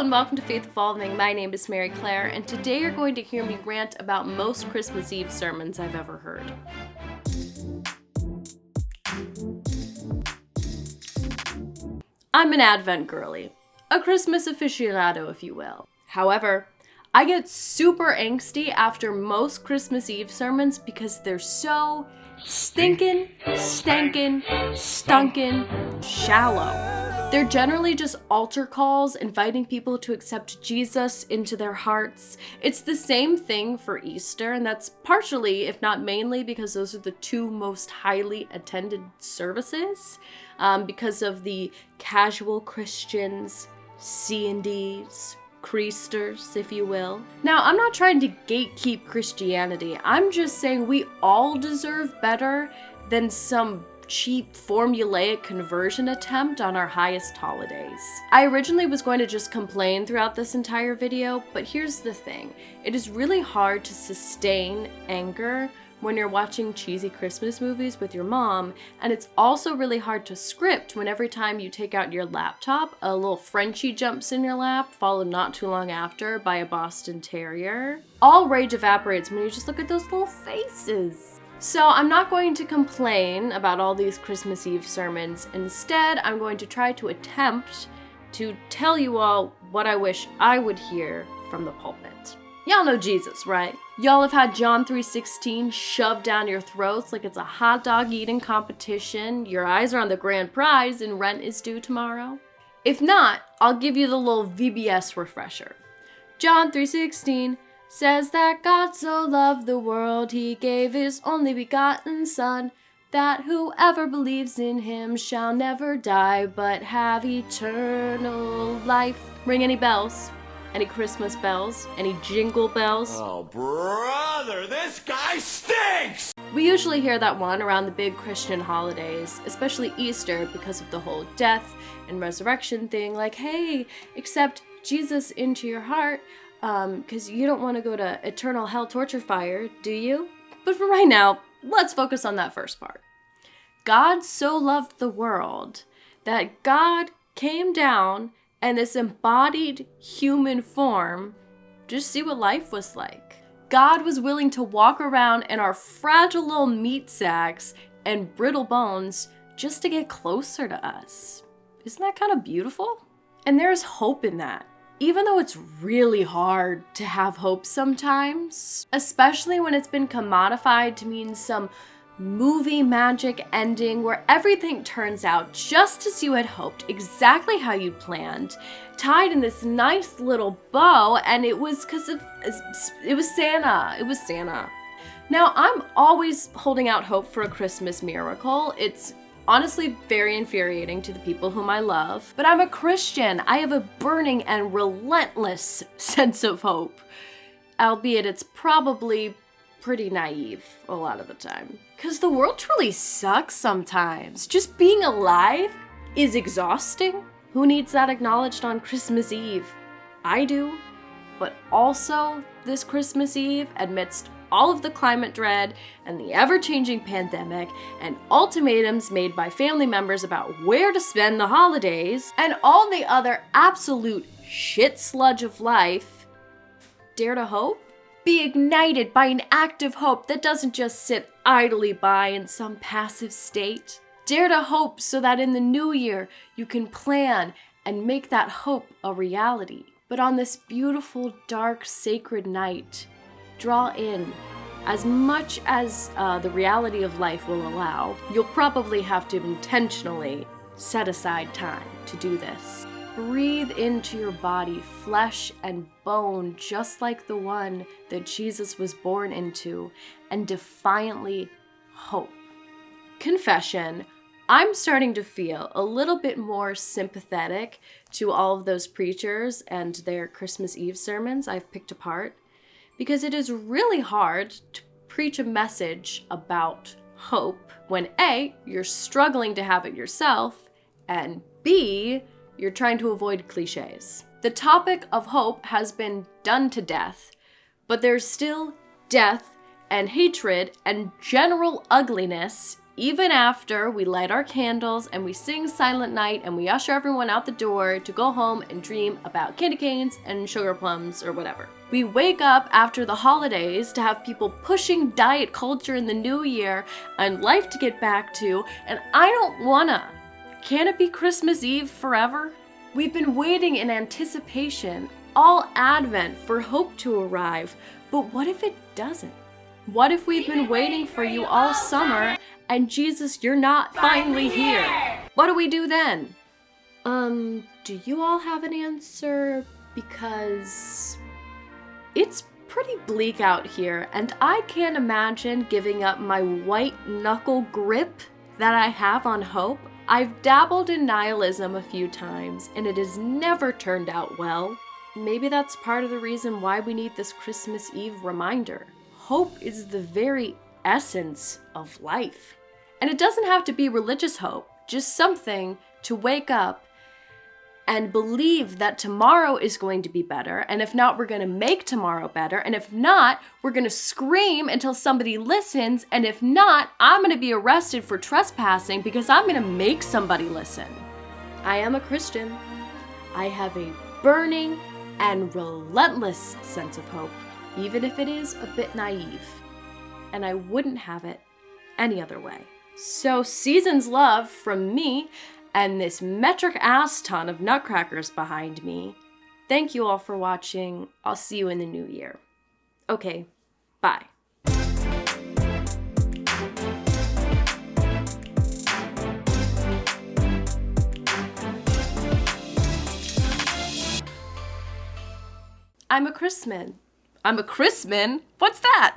and welcome to Faith Evolving. My name is Clare, and today you're going to hear me rant about most Christmas Eve sermons I've ever heard. I'm an Advent girly, a Christmas aficionado, if you will. However, I get super angsty after most Christmas Eve sermons because they're so stinkin, stankin, stunkin, shallow. They're generally just altar calls inviting people to accept Jesus into their hearts. It's the same thing for Easter, and that's partially, if not mainly, because those are the two most highly attended services, because of the casual Christians, C&Ds, Chreasters, if you will. Now, I'm not trying to gatekeep Christianity. I'm just saying we all deserve better than some cheap formulaic conversion attempt on our highest holidays. I originally was going to just complain throughout this entire video, but here's the thing. It is really hard to sustain anger when you're watching cheesy Christmas movies with your mom, and it's also really hard to script when every time you take out your laptop, a little Frenchie jumps in your lap, followed not too long after by a Boston Terrier. All rage evaporates when you just look at those little faces. So I'm not going to complain about all these Christmas Eve sermons. Instead, I'm going to try to attempt to tell you all what I wish I would hear from the pulpit. Y'all know Jesus, right? Y'all have had John 3:16 shoved down your throats like it's a hot dog eating competition. Your eyes are on the grand prize and rent is due tomorrow. If not, I'll give you the little VBS refresher. John 3:16 says that God so loved the world, he gave his only begotten Son, that whoever believes in him shall never die, but have eternal life. Ring any bells? Any Christmas bells? Any jingle bells? Oh, brother, this guy stinks! We usually hear that one around the big Christian holidays, especially Easter, because of the whole death and resurrection thing, like, hey, accept Jesus into your heart, because you don't want to go to eternal hell torture fire, do you? But for right now, let's focus on that first part. God so loved the world that God came down in this embodied human form just to see what life was like. God was willing to walk around in our fragile little meat sacks and brittle bones just to get closer to us. Isn't that kind of beautiful? And there's hope in that. Even though it's really hard to have hope sometimes, especially when it's been commodified to mean some movie magic ending where everything turns out just as you had hoped, exactly how you planned, tied in this nice little bow, and it was Santa. It was Santa. Now, I'm always holding out hope for a Christmas miracle. It's honestly very infuriating to the people whom I love, but I'm a Christian. I have a burning and relentless sense of hope, albeit it's probably pretty naive a lot of the time. Because the world truly sucks sometimes. Just being alive is exhausting. Who needs that acknowledged on Christmas Eve? I do. But also, this Christmas Eve, amidst all of the climate dread and the ever-changing pandemic and ultimatums made by family members about where to spend the holidays and all the other absolute shit sludge of life, dare to hope? Be ignited by an act of hope that doesn't just sit idly by in some passive state. Dare to hope so that in the new year you can plan and make that hope a reality. But on this beautiful, dark, sacred night, draw in as much as the reality of life will allow. You'll probably have to intentionally set aside time to do this. Breathe into your body, flesh and bone, just like the one that Jesus was born into, and defiantly hope. Confession, I'm starting to feel a little bit more sympathetic to all of those preachers and their Christmas Eve sermons I've picked apart, because it is really hard to preach a message about hope when A, you're struggling to have it yourself, and B, you're trying to avoid cliches. The topic of hope has been done to death, but there's still death and hatred and general ugliness Even after we light our candles and we sing Silent Night and we usher everyone out the door to go home and dream about candy canes and sugar plums or whatever. We wake up after the holidays to have people pushing diet culture in the new year and life to get back to, and I don't wanna. Can it be Christmas Eve forever? We've been waiting in anticipation all Advent for hope to arrive, but what if it doesn't? What if we've been waiting for you all summer and Jesus, you're not finally here? What do we do then? Do you all have an answer? Because it's pretty bleak out here and I can't imagine giving up my white knuckle grip that I have on hope. I've dabbled in nihilism a few times and it has never turned out well. Maybe that's part of the reason why we need this Christmas Eve reminder. Hope is the very essence of life. And it doesn't have to be religious hope, just something to wake up and believe that tomorrow is going to be better, and if not, we're going to make tomorrow better, and if not, we're going to scream until somebody listens, and if not, I'm going to be arrested for trespassing because I'm going to make somebody listen. I am a Christian. I have a burning and relentless sense of hope, even if it is a bit naive, and I wouldn't have it any other way. So season's love from me and this metric ass ton of nutcrackers behind me. Thank you all for watching. I'll see you in the new year. Okay, bye. I'm a Chrisman. I'm a Chrisman? What's that?